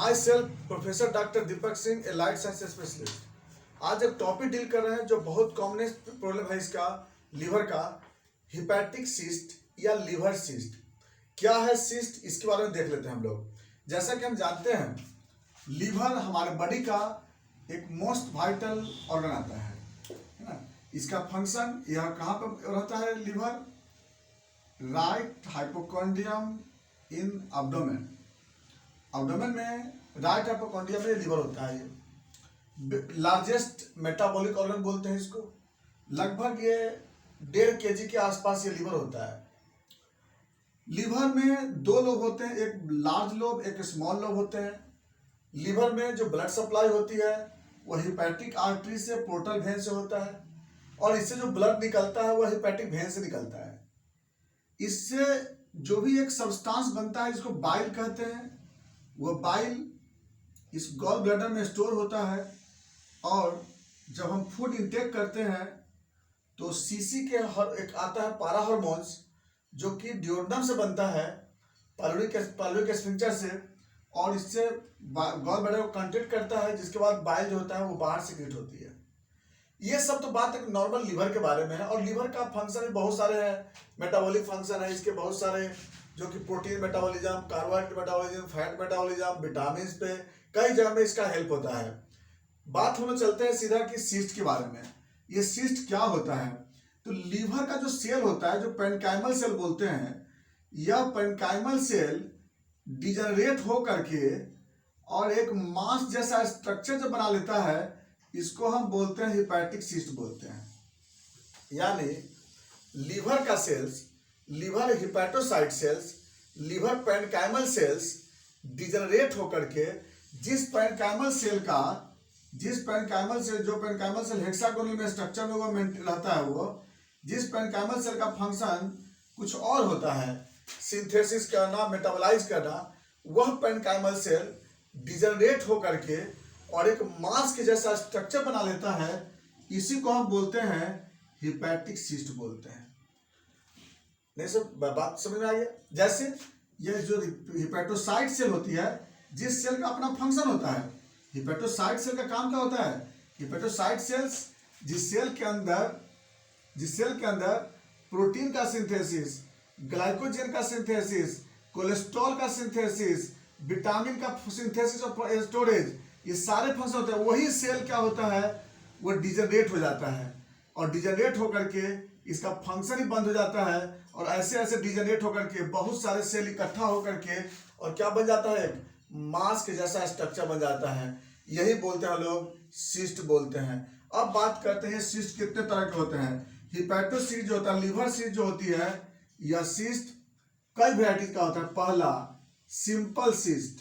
My self professor doctor Deepak Singh, A life science specialist. आज एक topic deal कर रहे हैं जो बहुत कॉमन प्रॉब्लम है इसका, लीवर का, हिपैटिक सिस्ट या लीवर सिस्ट। क्या है सिस्ट, इसके बारे में देख लेते हैं हम लोग। जैसा कि हम जानते हैं, लीवर हमारे बॉडी का एक मोस्ट वाइटल ऑर्गन आता है ना। इसका फंक्शन यह कहाँ पर रहता है? Liver right hypochondrium in abdomen. Abdomen में राइट हाइपोकॉन्ड्रियम में लीवर होता है। ये लार्जेस्ट मेटाबॉलिक ऑर्गन बोलते हैं इसको। लगभग ये 1.5 kg के आसपास ये लीवर होता है। लीवर में 2 लोब होते हैं, एक लार्ज लोब एक स्मॉल लोब होते हैं। लीवर में जो ब्लड सप्लाई होती है वह हिपैटिक आर्टरी से, पोर्टल वेन से होता है, और इससे जो ब्लड निकलता है वह हिपैटिक वेन से निकलता है। इससे जो भी एक सब्सटेंस बनता है जिसको बाइल कहते हैं, वह बाइल इस गॉल ब्लैडर में स्टोर होता है, और जब हम फूड इंटेक करते हैं तो सीसी के एक आता है पारा हार्मोन्स, जो कि ड्यूोडेनम से बनता है, पाइलोरिक स्फिंक्टर से, और इससे गॉल ब्लैडर को कंट्रैक्ट करता है, जिसके बाद बाइल जो होता है वो बाहर सीक्रेट होती है। ये सब तो बात एक नॉर्मल लीवर के बारे में है। और लीवर का फंक्शन भी बहुत सारे हैं। मेटाबॉलिक फंक्शन है इसके बहुत सारे, जो कि protein metabolism, carbohydrate metabolism, fat metabolism, vitamin पे कई जगह में इसका हेल्प होता है। बात हम लोग चलते हैं सीधा कि सिस्ट के बारे में। ये सिस्ट क्या होता है? तो लीवर का जो सेल होता है, जो पेरेन्काइमल सेल बोलते हैं, यह पेरेन्काइमल सेल डिजनरेट हो करके और एक मांस जैसा स्ट्रक्चर जो बना लेता है, इसको हम बोलते हैं हिपैटिक सिस्ट बोलते हैं। यानी लीवर का cells, liver hepatocyte cells, liver parenchymal cells degenerate होकर के जिस पेरेन्काइमल सेल हेक्सागोनल में स्ट्रक्चर में वो रहता है, वो जिस पेरेन्काइमल सेल का फंक्शन कुछ और होता है, सिंथेसिस करना, मेटाबोलाइज करना, वह पेरेन्काइमल सेल डिजनरेट होकर के और एक मांस के जैसा स्ट्रक्चर बना लेता है। इसी को हम बोलते हैं हिपैटिक सिस्ट बोलते हैं। नहीं सब बात समझ में आ गया? जैसे ये जो हिपैटोसाइट सेल होती है, जिस सेल का अपना फंक्शन होता है, हिपैटोसाइट सेल का काम क्या होता है? हिपैटोसाइट सेल्स जिस सेल के अंदर प्रोटीन का सिंथेसिस, ग्लाइकोजन का सिंथेसिस, कोलेस्ट्रॉल का सिंथेसिस, विटामिन का सिंथेसिस और स्टोरेज, ये सारे फंक्शन होते हैं। वही सेल क्या होता है? वो डिजनरेट हो जाता है, और डिजनरेट होकर के इसका फंक्शन ही बंद हो जाता है, और ऐसे ऐसे डिजनरेट होकर के बहुत सारे सेल इकट्ठा होकर के और क्या बन जाता है? मांस के जैसा स्ट्रक्चर बन जाता है। यही बोलते हैं लोग सिस्ट बोलते हैं। अब बात करते हैं सिस्ट कितने तरह के होते हैं। हिपैटोसिस्ट जो होता है, लीवर सिस्ट जो होती है, यह सिस्ट कई वैरायटी का होता है। पहला सिंपल सिस्ट।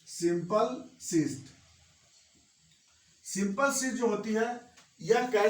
सिंपल सिस्ट जो होती है, यह क्या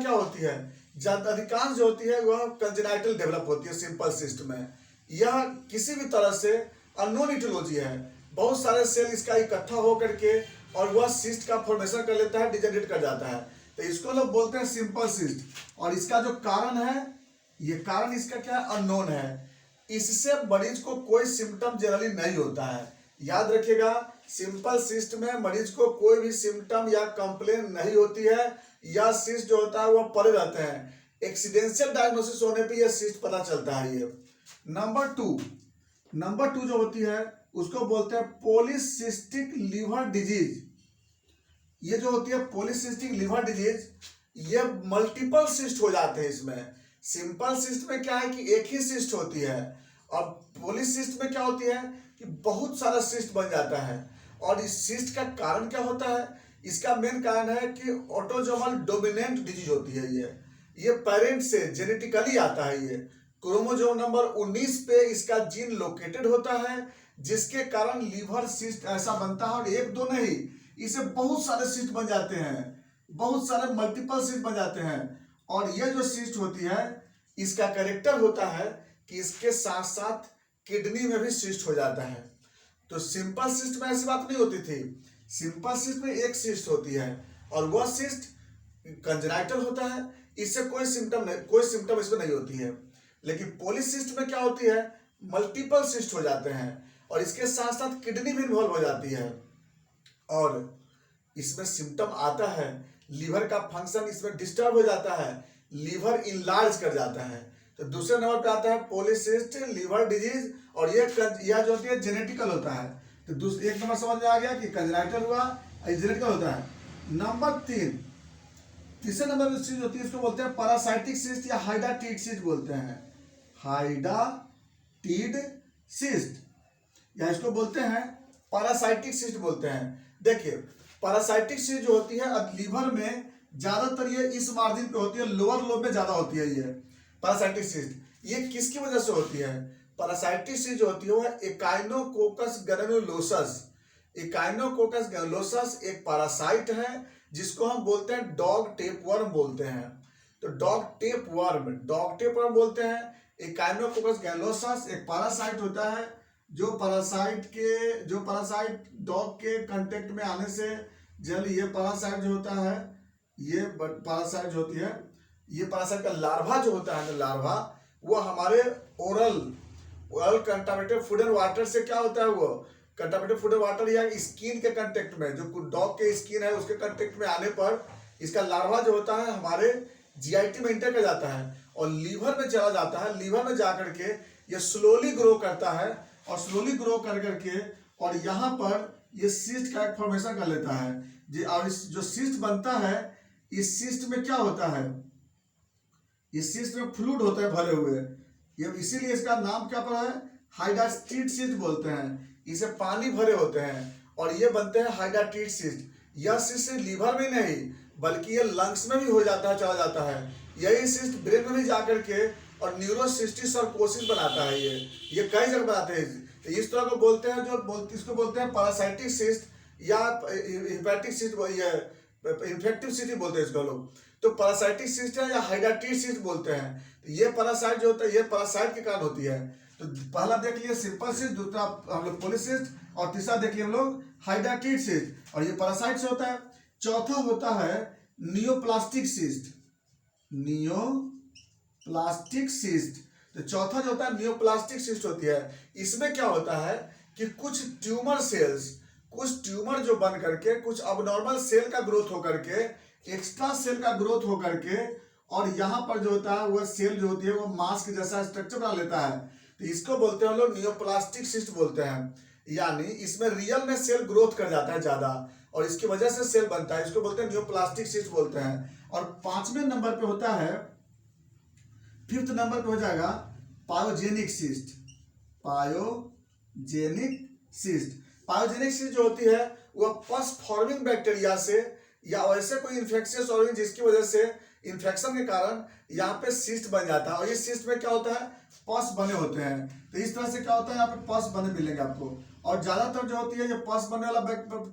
होती है? अधिकांश जो होती है वह कंजेनाइटल डेवलप होती है सिंपल सिस्ट में। यह किसी भी तरह से अननोन इटियोलॉजी है। बहुत सारे सेल इसका इकट्ठा होकर के और वह सिस्ट का फॉर्मेशन कर लेता है, डिजनरेट कर जाता है, तो इसको लोग बोलते हैं सिंपल सिस्ट। और इसका जो कारण है, ये कारण इसका क्या है? अननोन है। इससे मरीज को कोई सिम्टम जनरली नहीं होता है। याद रखिएगा, सिंपल सिस्ट में मरीज को कोई भी सिम्टम या कंप्लेन नहीं होती है। या सिस्ट जो होता है वह पड़े रहते हैं। एक्सीडेंशियल डायग्नोसिस होने पे यह सिस्ट पता चलता है। ये नंबर टू जो होती है उसको बोलते हैं पॉलीसिस्टिक लीवर डिजीज। ये जो होती है पॉलीसिस्टिक लीवर डिजीज, ये मल्टीपल सिस्ट हो जाते हैं इसमें। सिंपल सिस्ट में क्या है कि एक ही सिस्ट होती है, और पॉलीसिस्ट में क्या होती है कि बहुत सारा सिस्ट बन जाता है। और इस सिस्ट का कारण क्या होता है? इसका मेन कारण है कि ऑटोसोमल डोमिनेंट डिजीज होती है। ये पेरेंट से जेनेटिकली आता है। ये क्रोमोसोम नंबर 19 पे इसका जीन लोकेटेड होता है, जिसके कारण लीवर सिस्ट ऐसा बनता है। और एक दो नहीं, इसे बहुत सारे सिस्ट बन जाते हैं, बहुत सारे मल्टीपल सिस्ट बन जाते हैं। और ये जो सिस्ट होती है, इसका कैरेक्टर होता है कि इसके साथ साथ किडनी में भी सिस्ट हो जाता है। तो सिंपल सिस्ट में ऐसी बात नहीं होती थी। सिंपल सिस्ट में एक सिस्ट होती है, और वह सिस्ट कंजेनाइटल होता है। इससे कोई सिम्टम इसमें नहीं होती है। लेकिन पॉलीसिस्ट में क्या होती है? मल्टीपल सिस्ट हो जाते हैं, और इसके साथ साथ किडनी भी इन्वॉल्व हो जाती है और इसमें सिम्टम आता है, लीवर का फंक्शन इसमें डिस्टर्ब हो जाता है, लीवर इनलार्ज कर जाता है। तो दूसरे नंबर पे आता है पॉलीसिस्ट लीवर डिजीज और यह जो होती है जेनेटिकल होता है। तो एक नंबर समझ में आ गया कि कंजेनाइटल हुआ, जेनेटिकल होता है। नंबर तीसरे नंबर में चीज होती है, इसको बोलते हैं पैरासाइटिक सिस्ट या हाइडाटिड सिस्ट बोलते हैं, हाइडाटिड सिस्ट या इसको बोलते हैं पैरासाइटिक सिस्ट बोलते हैं। देखिए पैरासाइटिक सिस्ट जो होती है लीवर में ज्यादातर ये इस मार्जिन पे होती है, लोअर लोब में ज्यादा होती है। ये पैरासाइटिक सिस्ट ये किसकी वजह से होती है? पैरासाइटिक सिस्ट जो होती है वह एकाइनोकोकस ग्रैनुलोसस, एकाइनोकोकस ग्रैनुलोसस एक पैरासाइट है जिसको हम बोलते हैं डॉग टेपवर्म बोलते हैं। तो डॉग टेपवर्म बोलते हैं। एकाइनोकोकस ग्रैनुलोसस एक पैरासाइट होता है जो पैरासाइट डॉग के कांटेक्ट में आने से जनरली ये पैरासाइट जो होता है, ये पैरासाइट जो होती है, ये पैरासाइट का लार्वा जो होता है ना, लार्वा वो हमारे oral contaminated food and water से क्या होता है, वो कंटामिनेटेड फूड एंड वाटर या स्किन के कांटेक्ट में, जो डॉग के स्किन है उसके कांटेक्ट में आने पर इसका लार्वा जो होता है हमारे जीआईटी में इंटर कर जाता है और लीवर में चला जाता है। लीवर में जाकर के ये स्लोली ग्रो करता है और स्लोली ग्रो कर करके और यहाँ पर ये सिस्ट का एक फॉर्मेशन कर लेता है जी। और इस जो सिस्ट बनता है, इस सिस्ट में क्या होता है, इस सिस्ट में फ्लूइड होता है भरे हुए, ये इसीलिए इसका नाम क्या पड़ा है, हाइडाटिड सिस्ट बोलते हैं। इसे पानी भरे होते हैं और ये बनते हैं हाइडाटिड सिस्ट। यह सिस्ट लीवर में नहीं बल्कि ये लंग्स में भी हो जाता है, चला जाता है। यही सिस्ट ब्रेन में भी जाकर के और न्यूरोसिस्टिस और कोसिस बनाता है। ये कई जगह बनाते हैं। इस तरह को बोलते हैं, इसको बोलते हैं पैरासाइटिक सिस्ट या हेपेटिक सिस्ट या इन्फेक्टिव सिस्ट बोलते हैं इसको लोग। तो पैरासाइटिक सिस्ट है या हाइडाटिड सिस्ट बोलते हैं। तो ये पैरासाइट जो होता है ये पैरासाइट के कारण होती है। तो पहला देख लिए सिंपल सिस्ट, दूसरा हम लोग पॉलीसिस्ट और तीसरा देख लिए हम लोग हाइडाटिड सिस्ट और ये पैरासाइट से होता है। चौथा होता है नियोप्लास्टिक सिस्ट, नियोप्लास्टिक सिस्ट। तो चौथा जो होता है नियोप्लास्टिक सिस्ट होती है। इसमें क्या होता है कि कुछ ट्यूमर जो बन करके कुछ अबनॉर्मल सेल का ग्रोथ होकर के, एक्स्ट्रा सेल का ग्रोथ होकर के और यहाँ पर जो होता है वह सेल जो होती है वो मास्क जैसा स्ट्रक्चर बना लेता है। तो इसको बोलते हैं हम लोग नियोप्लास्टिक सिस्ट बोलते हैं। यानी इसमें रियल में सेल ग्रोथ कर जाता है ज्यादा और इसकी वजह से सेल बनता है, इसको बोलते हैं नियोप्लास्टिक सिस्ट बोलते हैं। और पांचवें नंबर पे होता है, फिफ्थ नंबर पे हो जाएगा पायोजेनिक सिस्ट। पायोजेनिक सिस्ट जो होती है वह पस फॉर्मिंग बैक्टीरिया से या वैसे कोई इन्फेक्शियस ऑर्गेनिज्म जिसकी वजह से इन्फेक्शन के कारण यहाँ पे सिस्ट बन जाता है और इस सिस्ट में क्या होता है, पस बने होते हैं। तो इस तरह से क्या होता है, यहाँ पे पस बने मिलेंगे आपको। और ज्यादातर जो होती है ये पस बनने वाला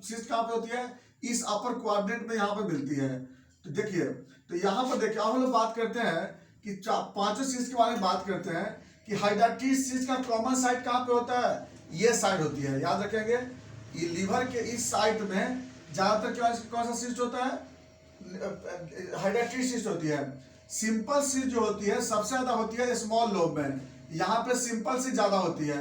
सिस्ट कहाँ पे होती है, इस अपर क्वाड्रेंट में यहाँ पे मिलती है। तो देखिए, तो यहाँ पर देखिए हम लोग बात करते हैं कि पांचों सिस्ट के बारे में बात करते हैं कि हाइडाटिड सिस्ट का कॉमन साइट कहाँ पे होता है, ये साइड होती है, याद रखेंगे। ये लीवर के इस साइड में ज्यादातर कौन सा सिस्ट होता है, हाइडाटिड सिस्ट होती है। सिंपल सिस्ट जो होती है सबसे ज्यादा होती है स्मॉल लोब में, यहाँ पे सिंपल सिस्ट ज्यादा होती है।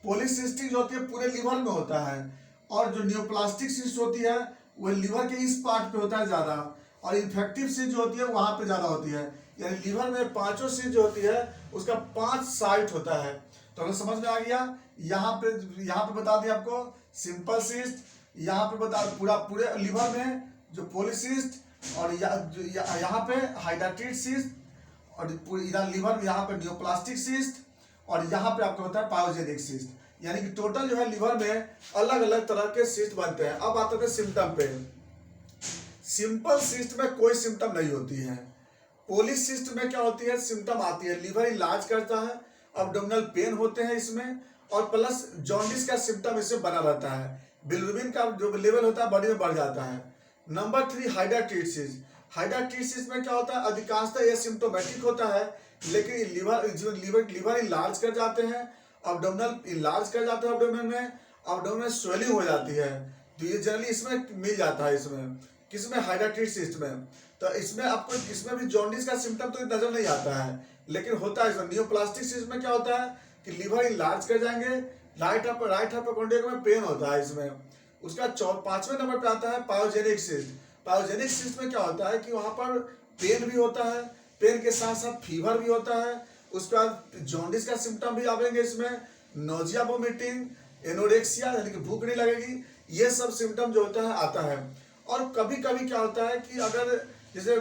पॉलीसिस्टिक जो होती है पूरे लीवर में होता है और जो नियोप्लास्टिक सिस्ट होती है वो लीवर के इस पार्ट पे होता है ज्यादा और इन्फेक्टिव सिस्ट जो होती है वहां पे ज्यादा होती है। यानी लीवर में पांचों सिस्ट जो होती है उसका 5 साइट होता है। तो हमें समझ में आ गया। यहाँ पे बता दिया आपको सिंपल सिस्ट, यहाँ पे बता पूरे लीवर में जो पॉलीसिस्ट और यहाँ पे हाइडाटिड सिस्ट और इधर लीवर में यहाँ पे नियोप्लास्टिक सिस्ट और यहाँ पे आपको होता है पायोजेनिक सिस्ट। यानी कि टोटल जो है लीवर में अलग अलग तरह के सिस्ट बनते हैं। अब आते हैं सिम्टम पे। सिंपल सिस्ट में कोई सिम्टम नहीं होती है। पॉलीसिस्ट में क्या होती है, सिम्टम आती है, लीवर इलाज करता है, अब्डोमिनल पेन होते हैं इसमें और प्लस जॉन्डिस का सिम्टम इससे बना रहता है। बिलिरुबिन का जो लेवल होता है बॉडी में बढ़ जाता है। Number 3 hydatid cyst. Hydatid cyst में क्या होता है, अधिकांशतः ये सिम्टोमेटिक होता है लेकिन लीवर इलाज कर जाते हैं, अब्डोमिनल इलाज कर जाते हैं, अब्डोमिनल स्वेलिंग हो जाती है। तो ये जनरली इसमें मिल जाता है, इसमें किसमें, हाइडाटिड सिस्ट में। तो इसमें आपको इसमें भी जॉन्डिस का सिम्टम तो नजर नहीं आता है लेकिन होता है इसमें। नियोप्लास्टिक सिस्ट में क्या होता है कि लीवर इलाज कर जाएंगे, राइट हाइपोकॉन्ड्रिया में पेन होता है इसमें। उसका 5वें नंबर पे आता है पायोजेनिक सिस्ट। पायोजेनिक सिस्ट में क्या होता है कि वहां पर पेन भी होता है, पेन के साथ साथ फीवर भी होता है, उसके बाद जॉन्डिस का सिम्टम भी आवेंगे इसमें, नोजिया वोमिटिंग, एनोरेक्सिया यानी कि भूख नहीं लगेगी, ये सब सिम्टम जो होता है आता है। और कभी कभी क्या होता है कि अगर जैसे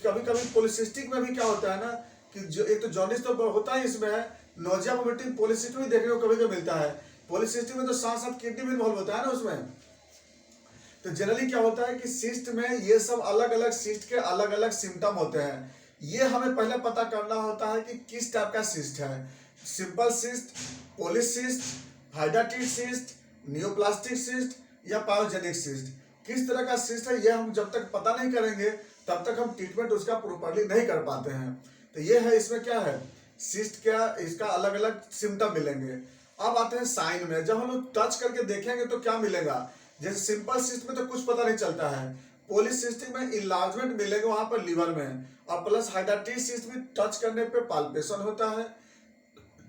कभी कभी पॉलीसिस्टिक में भी क्या होता है ना कि जो एक तो जॉन्डिस तो होता ही इसमें है, नोजिया वोमिटिंग पॉलीसिस्टिक में देखने को कभी कभी मिलता है। पॉलीसिस्टिक में तो साथ साथ किडनी भी इन्वॉल्व होता है ना उसमें। तो जनरली क्या होता है कि सिस्ट में ये सब अलग अलग सिस्ट के अलग अलग सिम्टम होते हैं। ये हमें पहले पता करना होता है कि किस टाइप का सिस्ट है, simple cyst, polycyst, hydrated cyst, neoplastic cyst या पायोजेनिक सिस्ट। किस तरह का सिस्ट है ये हम जब तक पता नहीं करेंगे तब तक हम ट्रीटमेंट उसका प्रॉपर्ली नहीं कर पाते हैं। तो ये है, इसमें क्या है, सिस्ट क्या, इसका अलग अलग सिम्टम मिलेंगे। अब आते हैं साइन में। जब हम लोग टच करके देखेंगे तो क्या मिलेगा, जैसे सिंपल सिस्ट में तो कुछ पता नहीं चलता है, पॉलीसिस्टिक में इनलार्जमेंट मिलेगा वहां पर लीवर में, और प्लस हाइड्रेटेड सिस्ट में टच करने पे पाल्पेशन होता है,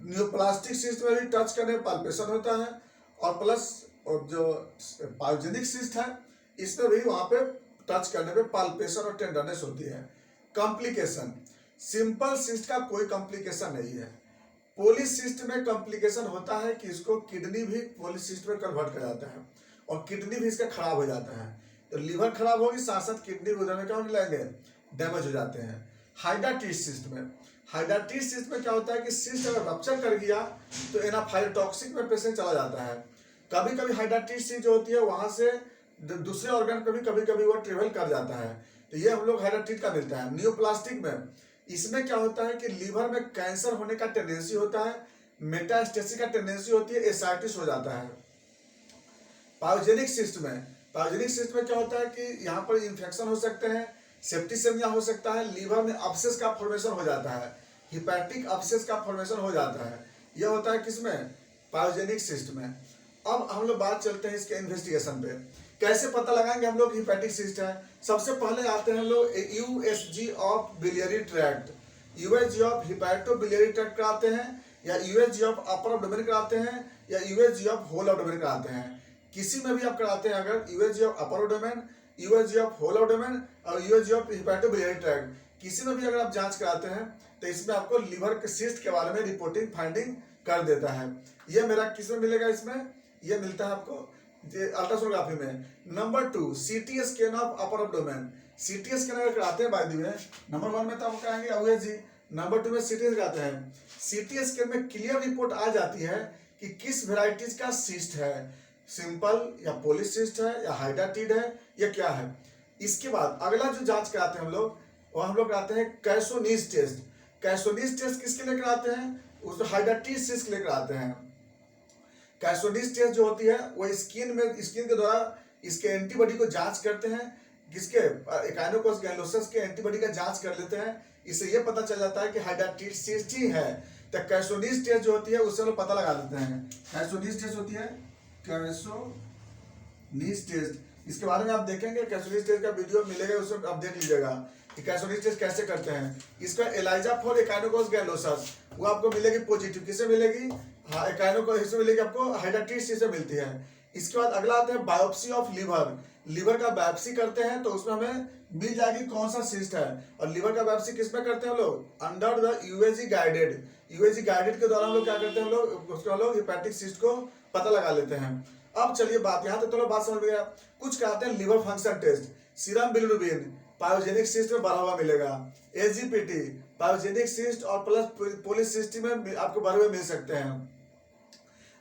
नियोप्लास्टिक सिस्ट में भी टच करने पे पाल्पेशन होता है, और प्लस और जो पायोजेनिक सिस्ट है इसमें भी वहां पे टच करने पे पाल्पेशन और टेंडरनेस होती है। कॉम्प्लिकेशन, सिंपल सिस्ट का कोई कॉम्प्लिकेशन नहीं है। पॉलीसिस्ट में कॉम्प्लिकेशन होता है कि इसको किडनी भी पॉलीसिस्ट में कन्वर्ट कर जाता है और किडनी भी इसका खराब हो जाता है। तो लीवर खराब होगी, साथ साथ किडनी भी उधर में क्या होने लगेंगे, डैमेज हो जाते हैं। हाइड्रेटेड सिस्ट में क्या होता है कि सिस्ट अगर रप्चर कर गया तो एनाफाइलोटॉक्सिक में पेशेंट चला जाता है। कभी कभी हाइड्रेटेड सिस्ट जो होती है वहां से दूसरे ऑर्गन पे भी कभी कभी वो ट्रेवल कर जाता है, तो ये हम लोग हाइड्रेटेड का मिलता है। नियोप्लास्टिक में इसमें क्या होता है कि लीवर में कैंसर होने का टेंडेंसी होता है, मेटास्टेसिस का टेंडेंसी होती है, एसाइटिस हो जाता है। पायोजेनिक सिस्ट में क्या होता है कि यहाँ पर इन्फेक्शन हो सकते हैं, सेप्टिसेमिया हो सकता है, लीवर में अब्सेस का फॉर्मेशन हो जाता है, हिपैटिक अब्सेस का फॉर्मेशन हो जाता है। यह होता है किसमें, पायोजेनिक सिस्ट में। अब हम लोग बात चलते हैं इसके इन्वेस्टिगेशन पे, कैसे पता लगाएंगे हम लोग हिपैटिक सिस्ट है। सबसे पहले आते हैं हम लोग USG of biliary tract, USG of hepatobiliary tract कराते हैं, या यूएसजी ऑफ अपर एब्डोमेन कराते हैं, या यूएसजी ऑफ होल एब्डोमेन कराते हैं। किसी में भी आप कराते हैं, अगर USG of upper abdomen, USG of whole abdomen और USG of hepatobiliary tract, किसी में भी अगर आप जांच कराते हैं तो इसमें आपको लीवर के सिस्ट के बारे में रिपोर्टिंग फाइंडिंग कर देता है। ये मेरा किस में मिलेगा, इसमें ये मिलता है आपको अल्ट्रासोनोग्राफी में। Number 2 CT scan of upper abdomen. CT scan अगर कराते हैं बाय द वे, नंबर 1 में तो आप कराएंगे यूएसजी, नंबर 2 में सीटी कराते हैं। सीटी स्कैन में क्लियर रिपोर्ट आ जाती है कि किस वेराइटीज का सिस्ट है, सिंपल या पॉलीसिस्ट है या हाइड्रेटेड है या क्या है। इसके बाद अगला जो जांच कराते हैं हम लोग, वो हम लोग कराते हैं कैसोनीज टेस्ट। कैसोनीज टेस्ट किसके लिए कराते हैं, उसको हाइड्रेटेड सिस्ट के लिए कराते हैं। कैसोनीज टेस्ट जो होती है वो स्किन के द्वारा इसके एंटीबॉडी को जांच करते हैं, किसके एकाइनोकोकस गैलोसस के एंटीबॉडी का जांच कर लेते हैं। इससे ये पता चल जाता है कि हाइड्रेटेड सिस्ट ही है। तो कैसोनीज टेस्ट जो होती है उससे लोग पता लगा लेते हैं। कैसोनीज टेस्ट होती है, कैसोनीज टेस्ट, इसके बारे में आप देखेंगे, कैसोनीज टेस्ट का वीडियो मिलेगा, उसमें आप देख लीजिएगा कि कैसोनीज टेस्ट कैसे करते हैं। इसका एलाइजा फॉर एकाइनोकोकस गैलोसस वो आपको मिलेगी पॉजिटिव, किससे मिलेगी, हाँ एकाइनोकोकस मिलेगी आपको, हाइड्रेटेड सिस्ट से मिलती है। इसके बाद अगला आता है बायोप्सी ऑफ लीवर। लीवर का बायोप्सी करते हैं तो उसमें हमें मिल जाएगी कौन सा सिस्ट है। और लीवर का बायोप्सी किस में करते हैं हम लोग, अंडर द यूएजी गाइडेड। यूएजी गाइडेड के द्वारा हम लोग क्या करते हैं, हम लोग उसको हम लोग हिपैटिक सिस्ट को पता लगा लेते हैं। अब चलिए बात यहाँ तक तो बात समझ में गया। कुछ कराते हैं liver function test, serum bilirubin pyogenic cyst में बढ़ा हुआ मिलेगा, एजीपीटी पायोजेनिक सिस्ट और प्लस पॉलीसिस्ट में आपको बढ़े हुए मिल सकते हैं,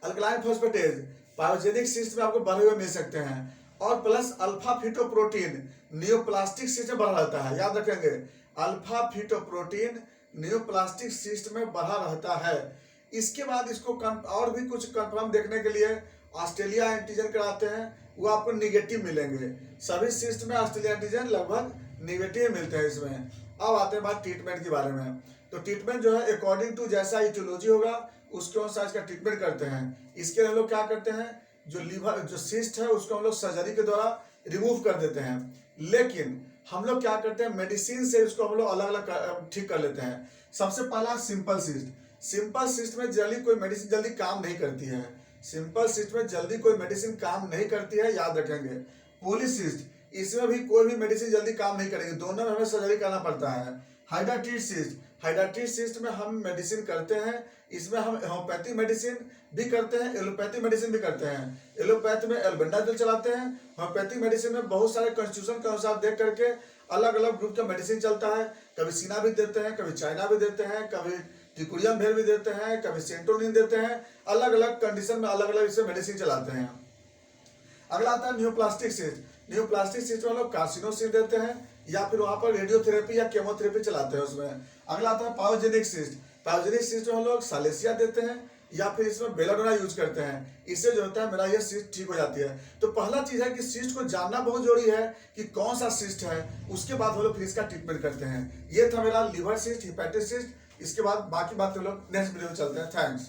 अल्कलाइन फॉस्फेटेज पायोजेनिक सिस्ट में आपको बढ़े हुए मिल सकते हैं, और प्लस अल्फा फिटोप्रोटीन नियोप्लास्टिक सिस्ट में बढ़ा रहता है। याद रखेंगे, अल्फा फिटोप्रोटीन नियोप्लास्टिक सिस्ट में बढ़ा रहता है। इसके बाद इसको और भी कुछ कंफर्म देखने के लिए ऑस्ट्रेलिया एंटीजन कराते हैं, वो आपको निगेटिव मिलेंगे। सभी सिस्ट में ऑस्ट्रेलिया एंटीजन लगभग निगेटिव मिलते हैं इसमें। अब आते हैं बात ट्रीटमेंट के बारे में। तो ट्रीटमेंट जो है अकॉर्डिंग टू जैसा इटियोलॉजी होगा उसके अनुसार इसका ट्रीटमेंट करते हैं। इसके लिए हम लोग क्या करते हैं, जो लीवर जो सिस्ट है उसको हम लोग सर्जरी के द्वारा रिमूव कर देते हैं। लेकिन हम लोग क्या करते हैं, मेडिसिन से इसको हम लोग अलग अलग ठीक कर लेते हैं। सबसे पहला सिंपल सिस्ट। सिंपल सिस्ट में जल्दी कोई मेडिसिन जल्दी काम नहीं करती है। सिंपल सिस्ट में जल्दी कोई मेडिसिन काम नहीं करती है, याद रखेंगे। पॉलीसिस्ट, इसमें भी कोई भी मेडिसिन जल्दी काम नहीं करेगी, दोनों में हमें सर्जरी करना पड़ता है। हाइड्रेटिस सिस्ट, हाइड्रेटिस सिस्ट में हम मेडिसिन करते हैं, इसमें हम होम्योपैथिक मेडिसिन भी करते हैं, एलोपैथिक मेडिसिन भी करते हैं। एलोपैथ में एल्बेंडाजोल चलाते हैं, होम्योपैथिक मेडिसिन में बहुत सारे कॉन्स्टिट्यूशन के अनुसार देख करके अलग अलग ग्रुप का मेडिसिन चलता है। कभी सीना भी देते हैं, कभी चाइना भी देते हैं, कभी टिकुरियम भेल भी देते हैं, कभी सेंटोनिन देते हैं, अलग अलग कंडीशन में अलग अलग इसे मेडिसिन चलाते हैं। अगला आता है न्यूप्लास्टिक सिस्ट। न्यूप्लास्टिक सिस्ट में लोग कार्सिनोसिन देते हैं या फिर वहां पर रेडियोथेरेपी या केमोथेरेपी चलाते हैं उसमें। अगला आता है पायोजेनिक सिस्ट। पायोजेनिक सिस्ट में हम लोग सालेसिया देते हैं या फिर इसमें बेलाडोना यूज करते हैं, इससे जो होता है मेरा ये सिस्ट ठीक हो जाती है। तो पहला चीज है कि सिस्ट को जानना बहुत जरूरी है कि कौन सा सिस्ट है, उसके बाद हम लोग फिर इसका ट्रीटमेंट करते हैं। ये था मेरा लिवर सिस्ट, हिपैटिक सिस्ट। इसके बाद बाकी बात हम लोग नेक्स्ट वीडियो में चलते हैं। थैंक्स।